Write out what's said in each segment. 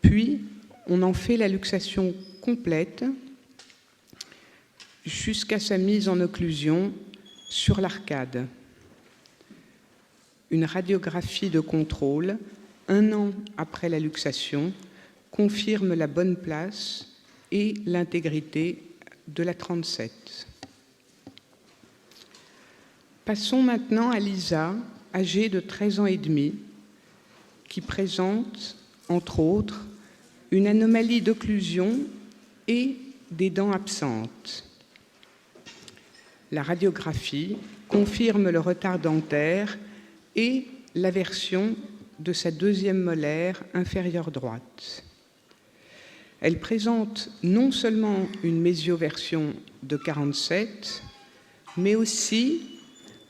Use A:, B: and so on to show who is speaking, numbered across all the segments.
A: Puis, on en fait la luxation complète jusqu'à sa mise en occlusion sur l'arcade. Une radiographie de contrôle, 1 an après la luxation, confirme la bonne place et l'intégrité de la 37. Passons maintenant à Lisa, âgée de 13 ans et demi, qui présente, entre autres, une anomalie d'occlusion et des dents absentes. La radiographie confirme le retard dentaire et l'aversion de sa 2e molaire inférieure droite. Elle présente non seulement une mésioversion de 47, mais aussi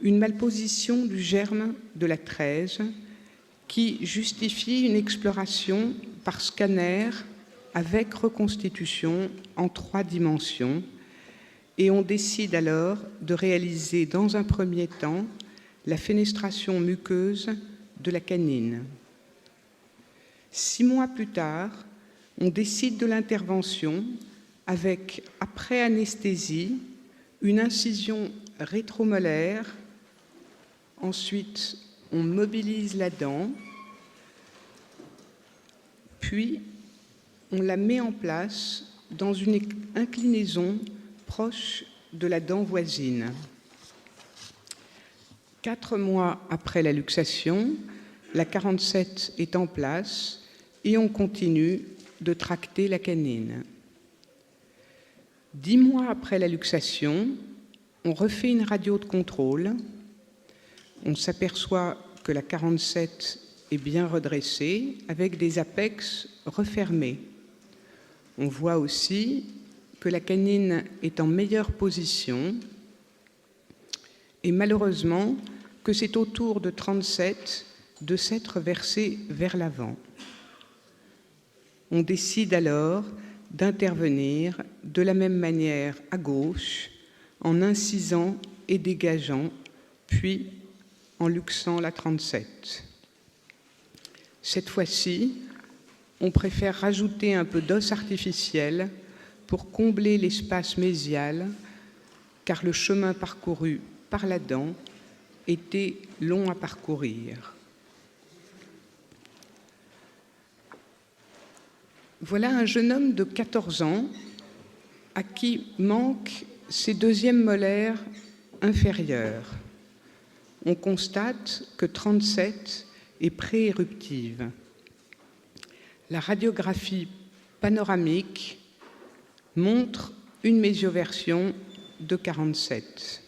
A: une malposition du germe de la 13 qui justifie une exploration par scanner avec reconstitution en 3 dimensions, et on décide alors de réaliser dans un premier temps la fenestration muqueuse de la canine. 6 mois plus tard, on décide de l'intervention avec, après anesthésie, une incision rétromolaire. Ensuite, on mobilise la dent, puis on la met en place dans une inclinaison proche de la dent voisine. 4 mois après la luxation, la 47 est en place et on continue de tracter la canine. 10 mois après la luxation, on refait une radio de contrôle. On s'aperçoit que la 47 est bien redressée avec des apex refermés. On voit aussi que la canine est en meilleure position et malheureusement que c'est au tour de 37 de s'être versée vers l'avant. On décide alors d'intervenir de la même manière à gauche en incisant et dégageant, puis en luxant la 37. Cette fois-ci, on préfère rajouter un peu d'os artificiel pour combler l'espace mésial, car le chemin parcouru par la dent était long à parcourir. Voilà un jeune homme de 14 ans à qui manquent ses 2e molaires inférieures. On constate que 37 est prééruptive. La radiographie panoramique montre une mésioversion de 47.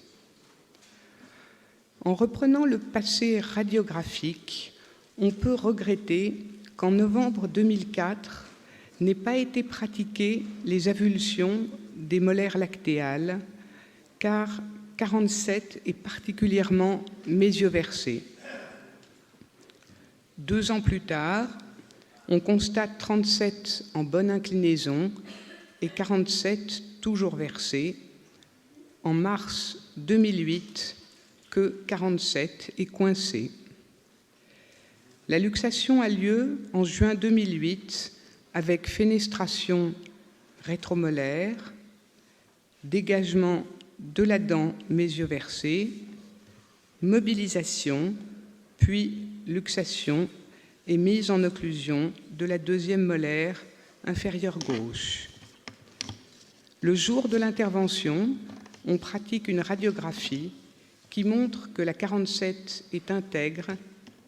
A: En reprenant le passé radiographique, on peut regretter qu'en novembre 2004 n'aient pas été pratiquées les avulsions des molaires lactéales, car 47 est particulièrement mésioversée. 2 ans plus tard, on constate 37 en bonne inclinaison et 47 toujours versée. En mars 2008, que 47 est coincée. La luxation a lieu en juin 2008 avec fenestration rétromolaire, dégagement de la dent mésioversée, mobilisation, puis luxation et mise en occlusion de la 2e molaire inférieure gauche. Le jour de l'intervention, on pratique une radiographie qui montre que la 47 est intègre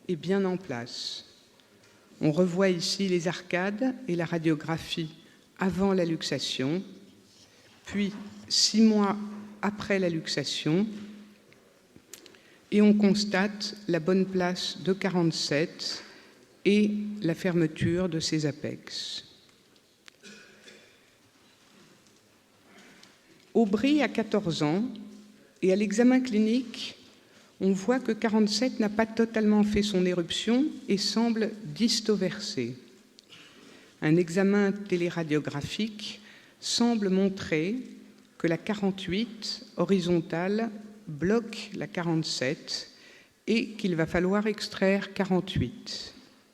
A: et bien en place. On revoit ici les arcades et la radiographie avant la luxation, puis 6 mois après la luxation, et on constate la bonne place de 47 et la fermeture de ses apex. Aubry a 14 ans et à l'examen clinique, on voit que 47 n'a pas totalement fait son éruption et semble distoversé. Un examen téléradiographique semble montrer que la 48 horizontale bloque la 47 et qu'il va falloir extraire 48.